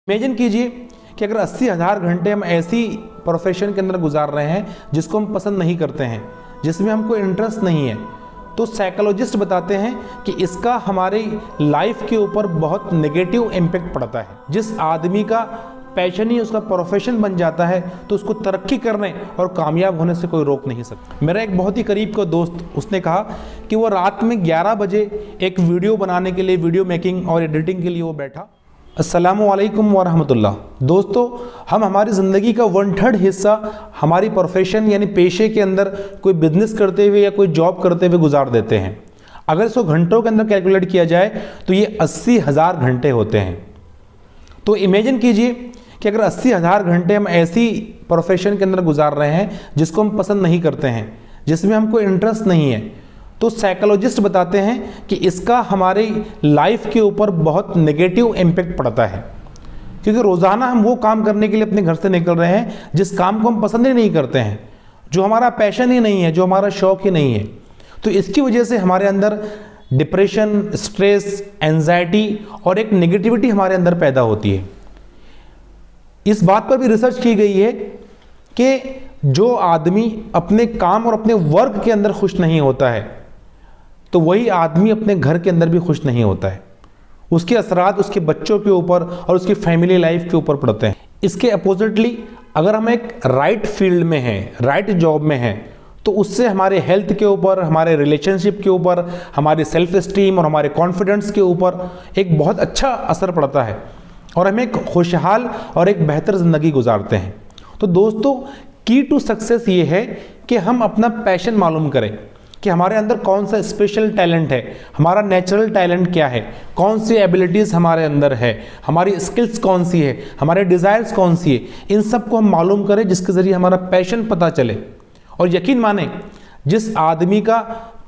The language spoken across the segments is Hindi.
इमेजिन कीजिए कि अगर 80,000 घंटे हम ऐसी प्रोफेशन के अंदर गुजार रहे हैं जिसको हम पसंद नहीं करते हैं, जिसमें हमको इंटरेस्ट नहीं है, तो साइकोलॉजिस्ट बताते हैं कि इसका हमारी लाइफ के ऊपर बहुत नेगेटिव इम्पैक्ट पड़ता है। जिस आदमी का पैशन ही उसका प्रोफेशन बन जाता है तो उसको तरक्की करने और कामयाब होने से कोई रोक नहीं सकता। मेरा एक बहुत ही करीब का दोस्त, उसने कहा कि वो रात में 11 बजे एक वीडियो बनाने के लिए, वीडियो मेकिंग और एडिटिंग के लिए वो बैठा। अस्सलामुअलैकुम वरहमतुल्लाह। दोस्तों, हम हमारी ज़िंदगी का 1/3 हिस्सा हमारी प्रोफेशन यानी पेशे के अंदर कोई बिजनेस करते हुए या कोई जॉब करते हुए गुजार देते हैं। अगर इसको घंटों के अंदर कैलकुलेट किया जाए तो ये 80,000 घंटे होते हैं। तो इमेजिन कीजिए कि अगर 80,000 घंटे हम ऐसी प्रोफेशन के अंदर गुजार रहे हैं जिसको हम पसंद नहीं करते हैं, जिसमें हमको इंटरेस्ट नहीं है, तो साइकोलॉजिस्ट बताते हैं कि इसका हमारी लाइफ के ऊपर बहुत नेगेटिव इम्पैक्ट पड़ता है। क्योंकि रोज़ाना हम वो काम करने के लिए अपने घर से निकल रहे हैं जिस काम को हम पसंद ही नहीं करते हैं, जो हमारा पैशन ही नहीं है, जो हमारा शौक ही नहीं है। तो इसकी वजह से हमारे अंदर डिप्रेशन, स्ट्रेस, एंजाइटी और एक नेगेटिविटी हमारे अंदर पैदा होती है। इस बात पर भी रिसर्च की गई है कि जो आदमी अपने काम और अपने वर्क के अंदर खुश नहीं होता है तो वही आदमी अपने घर के अंदर भी खुश नहीं होता है। उसके असरात उसके बच्चों के ऊपर और उसकी फैमिली लाइफ के ऊपर पड़ते हैं। इसके अपोजिटली अगर हम एक राइट फील्ड में हैं, राइट जॉब में हैं, तो उससे हमारे हेल्थ के ऊपर, हमारे रिलेशनशिप के ऊपर, हमारे सेल्फ एस्टीम और हमारे कॉन्फिडेंस के ऊपर एक बहुत अच्छा असर पड़ता है और हम एक खुशहाल और एक बेहतर ज़िंदगी गुजारते हैं। तो दोस्तों, की टू सक्सेस ये है कि हम अपना पैशन मालूम करें कि हमारे अंदर कौन सा स्पेशल टैलेंट है, हमारा नेचुरल टैलेंट क्या है, कौन सी एबिलिटीज़ हमारे अंदर है, हमारी स्किल्स कौन सी है, हमारे डिज़ायर्स कौन सी है। इन सब को हम मालूम करें जिसके ज़रिए हमारा पैशन पता चले। और यकीन माने, जिस आदमी का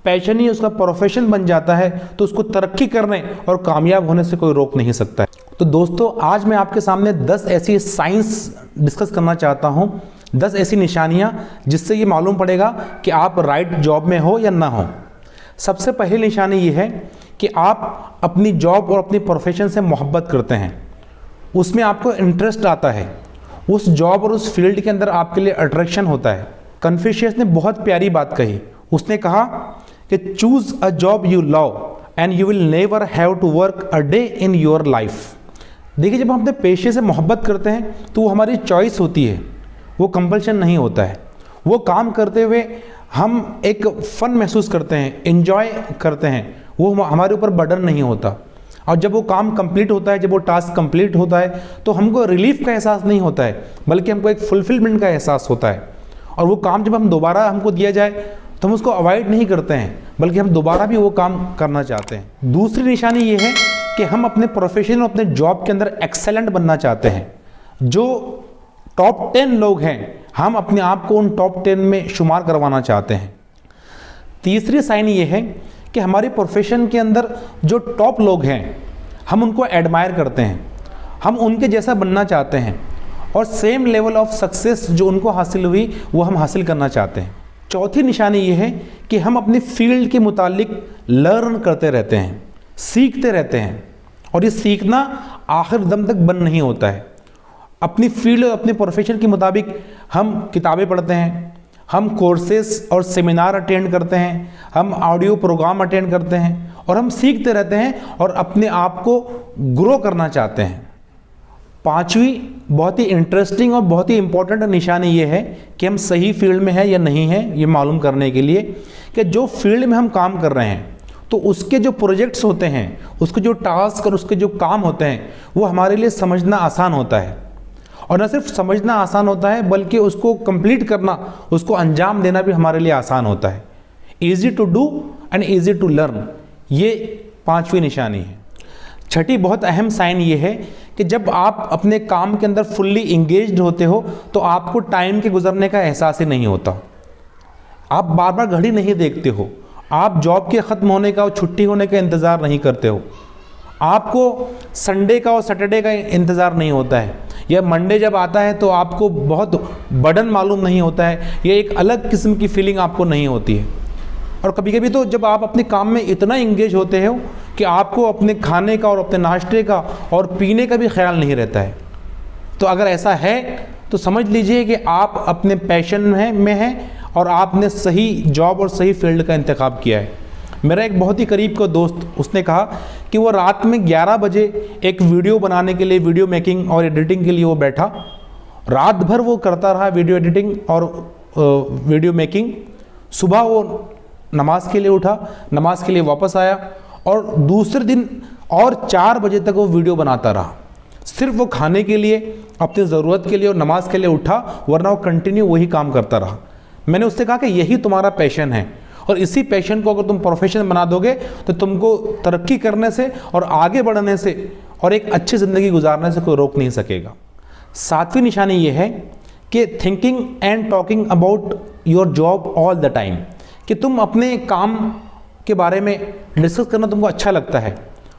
पैशन ही उसका प्रोफेशन बन जाता है तो उसको तरक्की करने और कामयाब होने से कोई रोक नहीं सकता है। तो दोस्तों, आज मैं आपके सामने 10 ऐसी साइंस डिस्कस करना चाहता हूँ, 10 ऐसी निशानियां जिससे ये मालूम पड़ेगा कि आप राइट जॉब में हो या ना हो। सबसे पहली निशानी ये है कि आप अपनी जॉब और अपनी प्रोफेशन से मोहब्बत करते हैं, उसमें आपको इंटरेस्ट आता है, उस जॉब और उस फील्ड के अंदर आपके लिए अट्रैक्शन होता है। कन्फ्यूशियस ने बहुत प्यारी बात कही। उसने कहा कि choose a job you love and you will never have to work a day in your life. देखिए, जब हम अपने पेशे से मोहब्बत करते हैं तो वो हमारी चॉइस होती है, वो कंपल्शन नहीं होता है। वो काम करते हुए हम एक फ़न महसूस करते हैं, एंजॉय करते हैं, वो हमारे ऊपर बर्डन नहीं होता। और जब वो काम कंप्लीट होता है, जब वो टास्क कंप्लीट होता है, तो हमको रिलीफ का एहसास नहीं होता है, बल्कि हमको एक फुलफिलमेंट का एहसास होता है। और वो काम जब हम दोबारा हमको दिया जाए तो हम उसको अवॉइड नहीं करते हैं, बल्कि हम दोबारा भी वो काम करना चाहते हैं। दूसरी निशानी ये है कि हम अपने प्रोफेशन और अपने जॉब के अंदर एक्सेलेंट बनना चाहते हैं। जो टॉप 10 लोग हैं, हम अपने आप को उन टॉप 10 में शुमार करवाना चाहते हैं। तीसरी साइन ये है कि हमारी प्रोफेशन के अंदर जो टॉप लोग हैं, हम उनको एडमायर करते हैं, हम उनके जैसा बनना चाहते हैं और सेम लेवल ऑफ सक्सेस जो उनको हासिल हुई वो हम हासिल करना चाहते हैं। चौथी निशानी ये है कि हम अपनी फील्ड के मुतालिक लर्न करते रहते हैं, सीखते रहते हैं। और ये सीखना आखिर दम तक बंद नहीं होता है। अपनी फील्ड और अपने प्रोफेशन के मुताबिक हम किताबें पढ़ते हैं, हम कोर्सेस और सेमिनार अटेंड करते हैं, हम ऑडियो प्रोग्राम अटेंड करते हैं और हम सीखते रहते हैं और अपने आप को ग्रो करना चाहते हैं। पांचवी बहुत ही इंटरेस्टिंग और बहुत ही इंपॉर्टेंट निशानी ये है कि हम सही फील्ड में हैं या नहीं हैं, ये मालूम करने के लिए कि जो फील्ड में हम काम कर रहे हैं तो उसके जो प्रोजेक्ट्स होते हैं, उसके जो टास्क और उसके जो काम होते हैं, वो हमारे लिए समझना आसान होता है। और न सिर्फ समझना आसान होता है, बल्कि उसको कंप्लीट करना, उसको अंजाम देना भी हमारे लिए आसान होता है। Easy to do and easy to learn, ये पांचवी निशानी है। छठी बहुत अहम साइन ये है कि जब आप अपने काम के अंदर फुल्ली इंगेज्ड होते हो तो आपको टाइम के गुजरने का एहसास ही नहीं होता। आप बार बार घड़ी नहीं देखते हो, आप जॉब के ख़त्म होने का और छुट्टी होने का इंतज़ार नहीं करते हो, आपको संडे का और सैटरडे का इंतज़ार नहीं होता है, या मंडे जब आता है तो आपको बहुत बर्डन मालूम नहीं होता है, ये एक अलग किस्म की फीलिंग आपको नहीं होती है। और कभी कभी तो जब आप अपने काम में इतना इंगेज होते हो कि आपको अपने खाने का और अपने नाश्ते का और पीने का भी ख्याल नहीं रहता है। तो अगर ऐसा है तो समझ लीजिए कि आप अपने पैशन में हैं और आपने सही जॉब और सही फील्ड का इंतखाब किया है। मेरा एक बहुत ही करीब का दोस्त, उसने कहा कि वो रात में 11 बजे एक वीडियो बनाने के लिए, वीडियो मेकिंग और एडिटिंग के लिए वो बैठा, रात भर वो करता रहा वीडियो एडिटिंग और वीडियो मेकिंग। सुबह वो नमाज के लिए उठा, नमाज के लिए वापस आया और दूसरे दिन और 4 बजे तक वो वीडियो बनाता रहा। सिर्फ वो खाने के लिए, अपनी ज़रूरत के लिए और नमाज के लिए उठा, वरना वो कंटिन्यू वही काम करता रहा। मैंने उससे कहा कि यही तुम्हारा पैशन है और इसी पैशन को अगर तुम प्रोफेशन बना दोगे तो तुमको तरक्की करने से और आगे बढ़ने से और एक अच्छी ज़िंदगी गुजारने से कोई रोक नहीं सकेगा। 7वीं निशानी ये है कि thinking and talking about your job all the time, कि तुम अपने काम के बारे में डिस्कस करना तुमको अच्छा लगता है।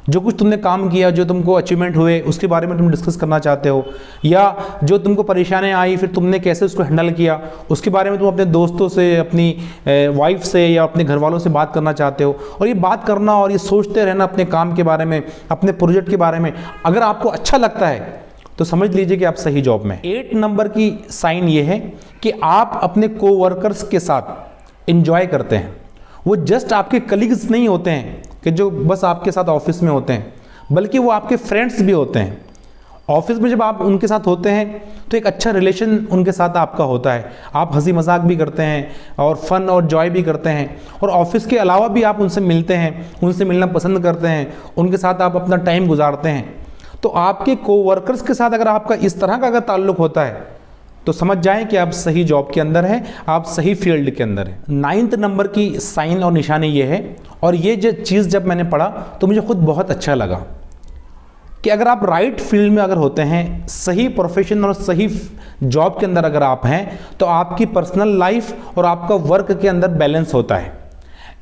जो कुछ तुमने काम किया, जो तुमको अचीवमेंट हुए, उसके बारे में तुम डिस्कस करना चाहते हो, या जो तुमको परेशानियाँ आई फिर तुमने कैसे उसको हैंडल किया, उसके बारे में तुम अपने दोस्तों से, अपनी वाइफ से या अपने घर वालों से बात करना चाहते हो। और ये बात करना और ये सोचते रहना अपने काम के बारे में, अपने प्रोजेक्ट के बारे में, अगर आपको अच्छा लगता है तो समझ लीजिए कि आप सही जॉब में। 8 नंबर की साइन ये है कि आप अपने कोवर्कर्स के साथ एंजॉय करते हैं। वो जस्ट आपके कलीग्स नहीं होते हैं कि जो बस आपके साथ ऑफिस में होते हैं, बल्कि वो आपके फ्रेंड्स भी होते हैं। ऑफिस में जब आप उनके साथ होते हैं तो एक अच्छा रिलेशन उनके साथ आपका होता है, आप हंसी मजाक भी करते हैं और फन और जॉय भी करते हैं, और ऑफिस के अलावा भी आप उनसे मिलते हैं, उनसे मिलना पसंद करते हैं, उनके साथ आप अपना टाइम गुजारते हैं। तो आपके कोवर्कर्स के साथ अगर आपका इस तरह का अगर ताल्लुक होता है तो समझ जाएं कि आप सही जॉब के अंदर हैं, आप सही फील्ड के अंदर हैं। 9th नंबर की साइन और निशानी ये है, और ये जो चीज़ जब मैंने पढ़ा तो मुझे खुद बहुत अच्छा लगा कि अगर आप राइट फील्ड में अगर होते हैं, सही प्रोफेशन और सही जॉब के अंदर अगर आप हैं, तो आपकी पर्सनल लाइफ और आपका वर्क के अंदर बैलेंस होता है।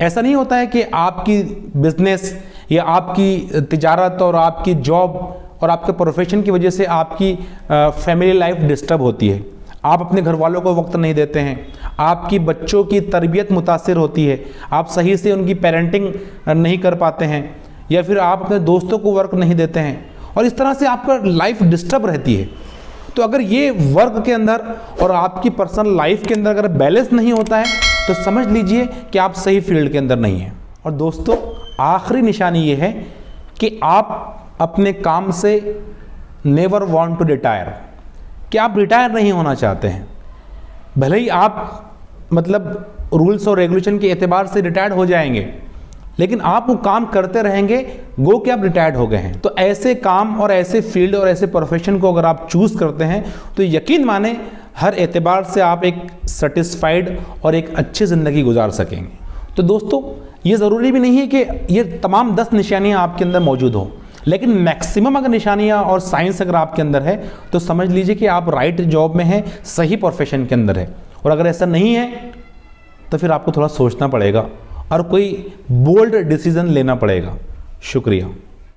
ऐसा नहीं होता है कि आपकी बिजनेस या आपकी तिजारत और आपकी जॉब और आपके प्रोफेशन की वजह से आपकी फैमिली लाइफ डिस्टर्ब होती है, आप अपने घर वालों को वक्त नहीं देते हैं, आपकी बच्चों की तरबियत मुतासिर होती है, आप सही से उनकी पेरेंटिंग नहीं कर पाते हैं, या फिर आप अपने दोस्तों को वर्क नहीं देते हैं, और इस तरह से आपका लाइफ डिस्टर्ब रहती है। तो अगर ये वर्क के अंदर और आपकी पर्सनल लाइफ के अंदर अगर बैलेंस नहीं होता है तो समझ लीजिए कि आप सही फील्ड के अंदर नहीं हैं। और दोस्तों, आखिरी निशानी ये है कि आप अपने काम से नेवर वांट टू रिटायर, कि आप रिटायर नहीं होना चाहते हैं। भले ही आप मतलब रूल्स और रेगुलेशन के एतबार से रिटायर्ड हो जाएंगे, लेकिन आप वो काम करते रहेंगे गो कि आप रिटायर्ड हो गए हैं। तो ऐसे काम और ऐसे फील्ड और ऐसे प्रोफेशन को अगर आप चूज़ करते हैं तो यकीन माने हर एतबार से आप एक सेटिस्फाइड और एक अच्छी ज़िंदगी गुजार सकेंगे। तो दोस्तों, ये ज़रूरी भी नहीं है कि ये तमाम 10 निशानियाँ आपके अंदर मौजूद हों, लेकिन मैक्सिमम अगर निशानियाँ और साइंस अगर आपके अंदर है तो समझ लीजिए कि आप राइट जॉब में हैं, सही प्रोफेशन के अंदर है। और अगर ऐसा नहीं है तो फिर आपको थोड़ा सोचना पड़ेगा और कोई बोल्ड डिसीजन लेना पड़ेगा। शुक्रिया।